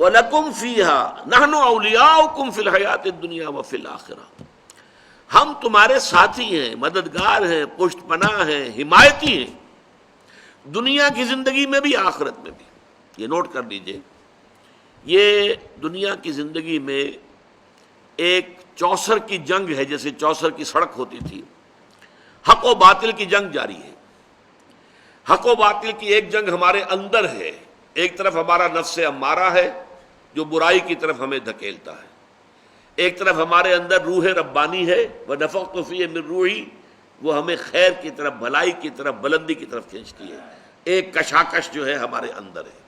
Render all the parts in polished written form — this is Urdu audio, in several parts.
وَلَكُمْ فِيهَا نَحْنُ أَوْلِيَاؤُكُمْ فِي الْحَيَاةِ الدُّنْيَا وَفِي الْآخِرَةِ، ہم تمہارے ساتھی ہیں، مددگار ہیں، پشت پناہ ہیں، حمایتی ہیں، دنیا کی زندگی میں بھی آخرت میں بھی۔ یہ نوٹ کر لیجئے، یہ دنیا کی زندگی میں ایک چوسر کی جنگ ہے، جیسے چوسر کی سڑک ہوتی تھی، حق و باطل کی جنگ جاری ہے۔ حق و باطل کی ایک جنگ ہمارے اندر ہے، ایک طرف ہمارا نفس امارہ ہے جو برائی کی طرف ہمیں دھکیلتا ہے، ایک طرف ہمارے اندر روح ربانی ہے، وَنَفَخْتُ فِيهِ مِن رُوحِي، وہ ہمیں خیر کی طرف، بھلائی کی طرف، بلندی کی طرف کھینچتی ہے۔ ایک کشاکش جو ہے ہمارے اندر ہے،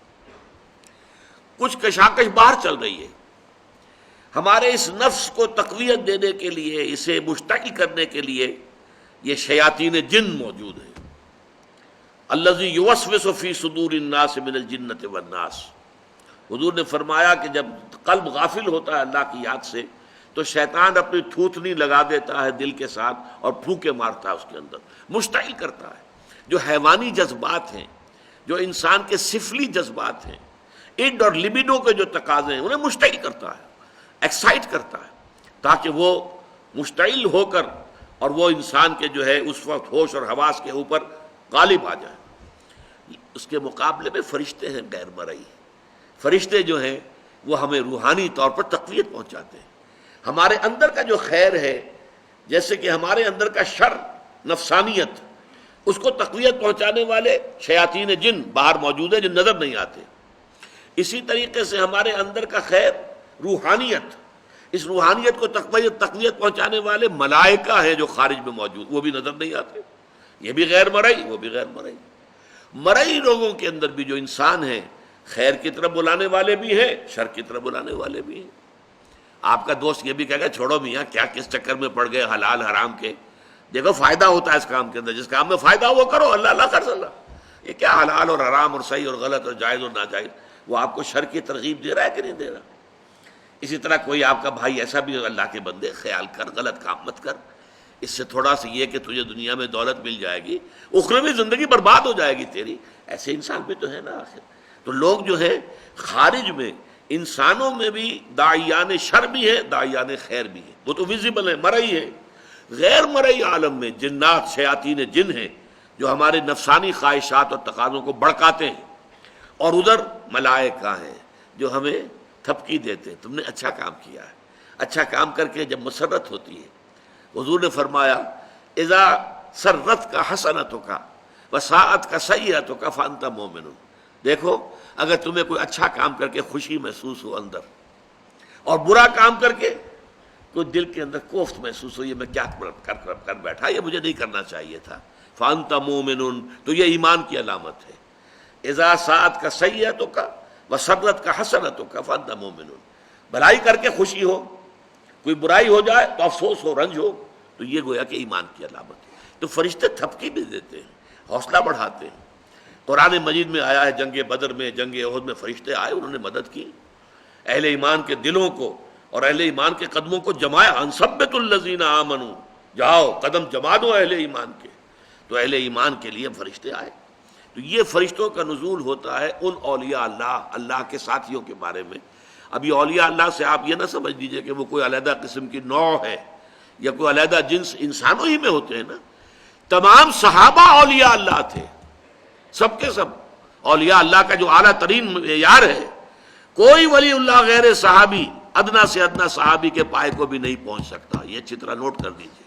کچھ کشاکش باہر چل رہی ہے۔ ہمارے اس نفس کو تقویت دینے کے لیے، اسے مشتعل کرنے کے لیے یہ شیاطین جن موجود ہیں۔ الذی یوسوس فی صدور الناس من الجنۃ والناس، حضور نے فرمایا کہ جب قلب غافل ہوتا ہے اللہ کی یاد سے تو شیطان اپنی تھوتنی لگا دیتا ہے دل کے ساتھ اور پھونکے مارتا ہے اس کے اندر، مشتعل کرتا ہے۔ جو حیوانی جذبات ہیں، جو انسان کے سفلی جذبات ہیں، اڈ اور لبیڈو کے جو تقاضے ہیں، انہیں مشتعل کرتا ہے، ایکسائٹ کرتا ہے، تاکہ وہ مشتعل ہو کر اور وہ انسان کے جو ہے اس وقت ہوش اور حواس کے اوپر غالب آ جائے۔ اس کے مقابلے میں فرشتے ہیں غیر مرئی، فرشتے جو ہیں وہ ہمیں روحانی طور پر تقویت پہنچاتے ہیں۔ ہمارے اندر کا جو خیر ہے، جیسے کہ ہمارے اندر کا شر، نفسانیت، اس کو تقویت پہنچانے والے شیاطین جن باہر موجود ہیں جو نظر نہیں آتے۔ اسی طریقے سے ہمارے اندر کا خیر، روحانیت، اس روحانیت کو تقویت پہنچانے والے ملائکہ ہیں جو خارج میں موجود، وہ بھی نظر نہیں آتے۔ یہ بھی غیر مرئی، وہ بھی غیر مرئی۔ مرئی لوگوں کے اندر بھی جو انسان ہیں، خیر کی طرف بلانے والے بھی ہیں، شر کی طرف بلانے والے بھی ہیں۔ آپ کا دوست یہ بھی کہے گا چھوڑو میاں، کیا کس چکر میں پڑ گئے حلال حرام کے، دیکھو فائدہ ہوتا ہے اس کام کے اندر، جس کام میں فائدہ ہو وہ کرو، اللہ اللہ کر اللہ۔ یہ کیا حلال اور حرام اور صحیح اور غلط اور جائز اور ناجائز، وہ آپ کو شر کی ترغیب دے رہا ہے کہ نہیں دے رہا؟ اسی طرح کوئی آپ کا بھائی ایسا بھی، اللہ کے بندے خیال کر، غلط کام مت کر، اس سے تھوڑا سا یہ کہ تجھے دنیا میں دولت مل جائے گی، اخروی زندگی برباد ہو جائے گی تیری، ایسے انسان بھی تو ہے نا آخر۔ تو لوگ جو ہے خارج میں، انسانوں میں بھی داعیان شر بھی ہے، داعیان خیر بھی ہے، وہ تو ویزیبل ہے، مرئی ہے۔ غیر مرئی عالم میں جنات، شیاطین جن ہیں جو ہمارے نفسانی خواہشات اور تقاضوں کو بڑکاتے ہیں، اور ادھر ملائکہ ہیں جو ہمیں تھپکی دیتے ہیں، تم نے اچھا کام کیا ہے۔ اچھا کام کر کے جب مسرت ہوتی ہے، حضور نے فرمایا اذا سرت کا حسنتک وساءت کا سیئتک فانت مومن، دیکھو اگر تمہیں کوئی اچھا کام کر کے خوشی محسوس ہو اندر، اور برا کام کر کے کوئی دل کے اندر کوفت محسوس ہو، یہ میں کیا کر بیٹھا، یہ مجھے نہیں کرنا چاہیے تھا، فانت مومن، تو یہ ایمان کی علامت ہے۔ اذا ساءت کا سیئتک وسرت کا حسنتک فانت مومن، بھلائی کر کے خوشی ہو، کوئی برائی ہو جائے تو افسوس ہو، رنج ہو، تو یہ گویا کہ ایمان کی علامت ہے۔ تو فرشتے تھپکی بھی دیتے ہیں، حوصلہ بڑھاتے ہیں۔ قرآن مجید میں آیا ہے جنگ بدر میں، جنگ احد میں فرشتے آئے، انہوں نے مدد کی، اہل ایمان کے دلوں کو اور اہل ایمان کے قدموں کو جمایا۔ انثبت الذین آمنوا، جاؤ قدم جما دو اہل ایمان کے، تو اہل ایمان کے لیے فرشتے آئے۔ تو یہ فرشتوں کا نزول ہوتا ہے ان اولیاء اللہ، اللہ کے ساتھیوں کے بارے میں۔ اب یہ اولیاء اللہ سے آپ یہ نہ سمجھ لیجئے کہ وہ کوئی علیحدہ قسم کی نوع ہے یا کوئی علیحدہ جنس، انسانوں ہی میں ہوتے ہیں نا۔ تمام صحابہ اولیاء اللہ تھے، سب کے سب اولیاء اللہ کا جو اعلیٰ ترین معیار ہے، کوئی ولی اللہ غیر صحابی ادنا سے ادنا صحابی کے پائے کو بھی نہیں پہنچ سکتا۔ یہ اچھی طرح نوٹ کر دیجئے،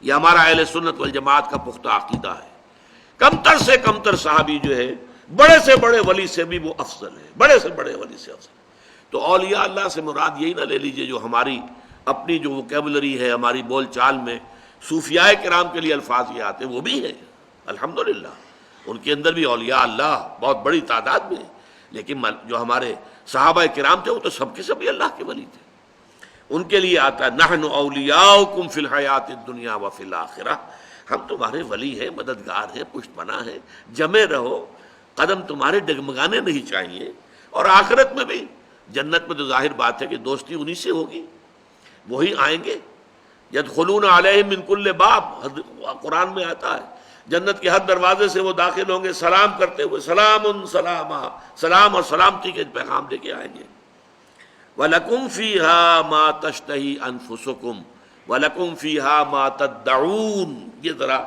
یہ ہمارا اہل سنت والجماعت کا پختہ عقیدہ ہے۔ کمتر سے کمتر صحابی جو ہے بڑے سے بڑے ولی سے بھی وہ افضل ہے، بڑے سے بڑے ولی سے افضل۔ تو اولیاء اللہ سے مراد یہی نہ لے لیجئے جو ہماری اپنی جو ووکیبلری ہے، ہماری بول چال میں صوفیاء کرام کے لیے الفاظ یہ آتے ہیں، وہ بھی ہیں الحمدللہ، ان کے اندر بھی اولیاء اللہ بہت بڑی تعداد میں ہیں، لیکن جو ہمارے صحابہ کرام تھے وہ تو سب کے سب اللہ کے ولی تھے۔ ان کے لیے آتا ہے نحن اولیاؤکم فی الحیات الدنیا وفی الآخرہ، ہم تمہارے ولی ہیں، مددگار ہیں، پشت پناہ ہیں، جمے رہو، قدم تمہارے ڈگمگانے نہیں چاہیے۔ اور آخرت میں بھی، جنت میں تو ظاہر بات ہے کہ دوستی انہی سے ہوگی، وہی آئیں گے۔ یدخلون علیہم من کل باب، قرآن میں آتا ہے جنت کے ہر دروازے سے وہ داخل ہوں گے سلام کرتے ہوئے، سلام سلاما، سلام اور سلامتی کے پیغام لے کے آئیں گے۔ وَلَكُمْ فِيهَا مَا تَشْتَهِي أَنفُسُكُمْ وَلَكُمْ فِيهَا مَا تَدَّعُونَ. یہ ذرا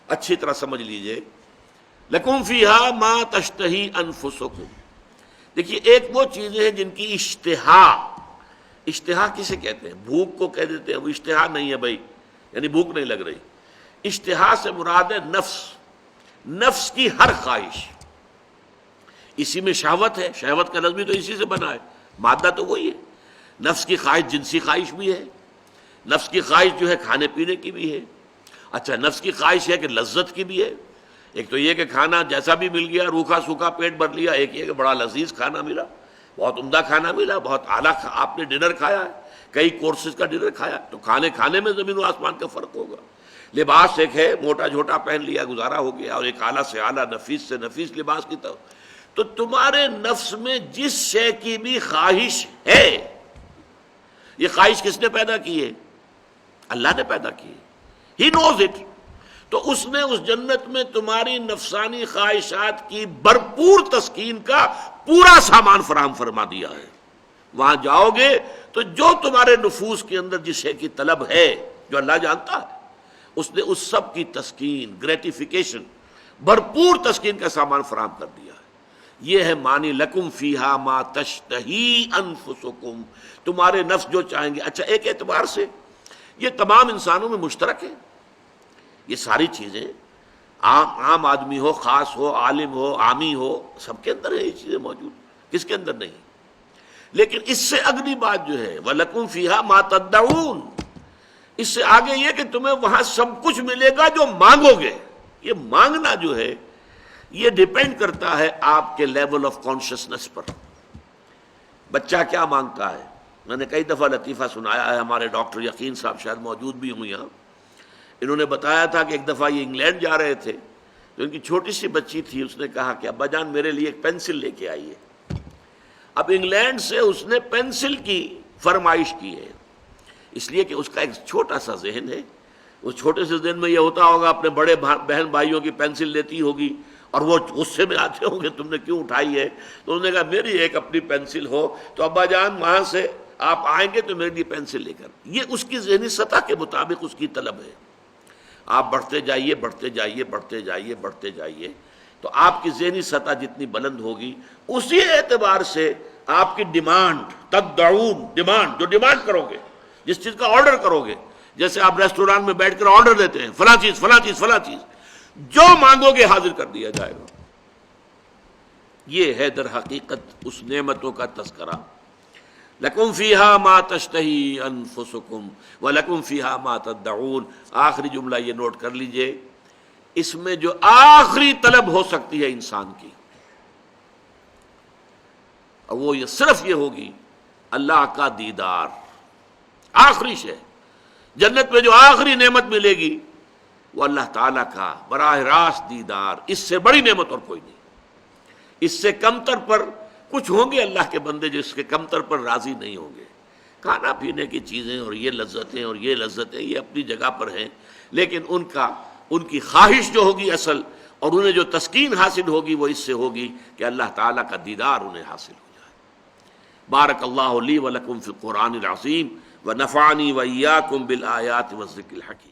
اچھی طرح سمجھ لیجئے. لَكُمْ فِيهَا مَا تَشْتَهِي أَنفُسُكُمْ. دیکھیے ایک وہ چیزیں ہیں جن کی اشتہا کسے کہتے ہیں؟ بھوک کو کہہ دیتے ہیں. وہ اشتہا نہیں ہے بھائی، یعنی بھوک نہیں لگ رہی. اشتہا سے مراد ہے نفس کی ہر خواہش. اسی میں شہوت ہے، شہوت کا لفظ بھی تو اسی سے بنا ہے، مادہ تو وہی ہے. نفس کی خواہش جنسی خواہش بھی ہے، نفس کی خواہش جو ہے کھانے پینے کی بھی ہے. اچھا نفس کی خواہش ہے کہ لذت کی بھی ہے. ایک تو یہ کہ کھانا جیسا بھی مل گیا، روکھا سوکھا پیٹ بھر لیا. ایک یہ کہ بڑا لذیذ کھانا ملا، بہت عمدہ کھانا ملا، بہت اعلیٰ آپ نے ڈنر کھایا ہے، کئی کورسز کا ڈنر کھایا. تو کھانے میں زمین و آسمان کا فرق ہوگا. لباس ایک ہے، موٹا جھوٹا پہن لیا گزارا ہو گیا، اور ایک اعلیٰ سے اعلیٰ نفیس سے نفیس لباس کی طرف. تو تمہارے نفس میں جس شے کی بھی خواہش ہے، یہ خواہش کس نے پیدا کی ہے؟ اللہ نے پیدا کی ہے. ہی نوز اٹ. تو اس نے اس جنت میں تمہاری نفسانی خواہشات کی بھرپور تسکین کا پورا سامان فراہم فرما دیا ہے. وہاں جاؤ گے تو جو تمہارے نفوس کے اندر جس شے کی طلب ہے، جو اللہ جانتا ہے، اس نے اس سب کی تسکین، گریٹیفیکیشن، بھرپور تسکین کا سامان فراہم کر دیا ہے. یہ ہے معنی لکم فیہا ما تشتہی انفسکم. تمہارے نفس جو چاہیں گے. اچھا ایک اعتبار سے یہ تمام انسانوں میں مشترک ہے. یہ ساری چیزیں عام آدمی ہو، خاص ہو، عالم ہو، عامی ہو، سب کے اندر ہے یہ چیزیں موجود. کس کے اندر نہیں؟ لیکن اس سے اگلی بات جو ہے وَلَكُمْ فِيهَا مَا تَدَّعُونَ، اس سے آگے یہ کہ تمہیں وہاں سب کچھ ملے گا جو مانگو گے. یہ مانگنا جو ہے یہ ڈیپینڈ کرتا ہے آپ کے لیول آف کانشسنس پر. بچہ کیا مانگتا ہے؟ میں نے کئی دفعہ لطیفہ سنایا ہے. ہمارے ڈاکٹر یقین صاحب شاید موجود بھی ہوں یہاں. انہوں نے بتایا تھا کہ ایک دفعہ یہ انگلینڈ جا رہے تھے تو ان کی چھوٹی سی بچی تھی. اس نے کہا کہ ابا جان میرے لیے ایک پینسل لے کے آئیے. اب انگلینڈ سے اس نے پینسل کی فرمائش کی ہے، اس لیے کہ اس کا ایک چھوٹا سا ذہن ہے. اس چھوٹے سے ذہن میں یہ ہوتا ہوگا اپنے بڑے بہن بھائیوں کی پینسل لیتی ہوگی اور وہ غصے میں آتے ہوں گے تم نے کیوں اٹھائی ہے. تو انہوں نے کہا میری ایک اپنی پینسل ہو تو ابا جان وہاں سے آپ آئیں گے تو میرے لیے پینسل لے کر. یہ اس کی ذہنی سطح کے مطابق اس کی طلب ہے. آپ بڑھتے جائیے بڑھتے جائیے بڑھتے جائیے بڑھتے جائیے تو آپ کی ذہنی سطح جتنی بلند ہوگی اسی اعتبار سے آپ کی ڈیمانڈ، تدعون، ڈیمانڈ، جو ڈیمانڈ کرو گے، جس چیز کا آرڈر کرو گے. جیسے آپ ریسٹوران میں بیٹھ کر آرڈر دیتے ہیں فلاں چیز فلاں چیز فلاں چیز، جو مانگو گے حاضر کر دیا جائے گا. یہ ہے در حقیقت اس نعمتوں کا تذکرہ. لَكُمْ فِيهَا مَا تَشْتَهِي أَنفُسُكُمْ وَلَكُمْ فِيهَا مَا تَدَّعُونَ. آخری جملہ یہ نوٹ کر لیجئے، اس میں جو آخری طلب ہو سکتی ہے انسان کی، اور وہ یہ صرف یہ ہوگی اللہ کا دیدار. آخری شے جنت میں جو آخری نعمت ملے گی وہ اللہ تعالیٰ کا براہ راست دیدار. اس سے بڑی نعمت اور کوئی نہیں. اس سے کمتر پر کچھ ہوں گے اللہ کے بندے جس کے کمتر پر راضی نہیں ہوں گے. کھانا پینے کی چیزیں اور یہ لذتیں اور یہ لذتیں یہ اپنی جگہ پر ہیں، لیکن ان کی خواہش جو ہوگی اصل، اور انہیں جو تسکین حاصل ہوگی وہ اس سے ہوگی کہ اللہ تعالیٰ کا دیدار انہیں حاصل ہو جائے. بارک اللہ لی و لکم فی القرآن العظیم ونفعنی و ایاکم بالآیات والذکر الحکیم.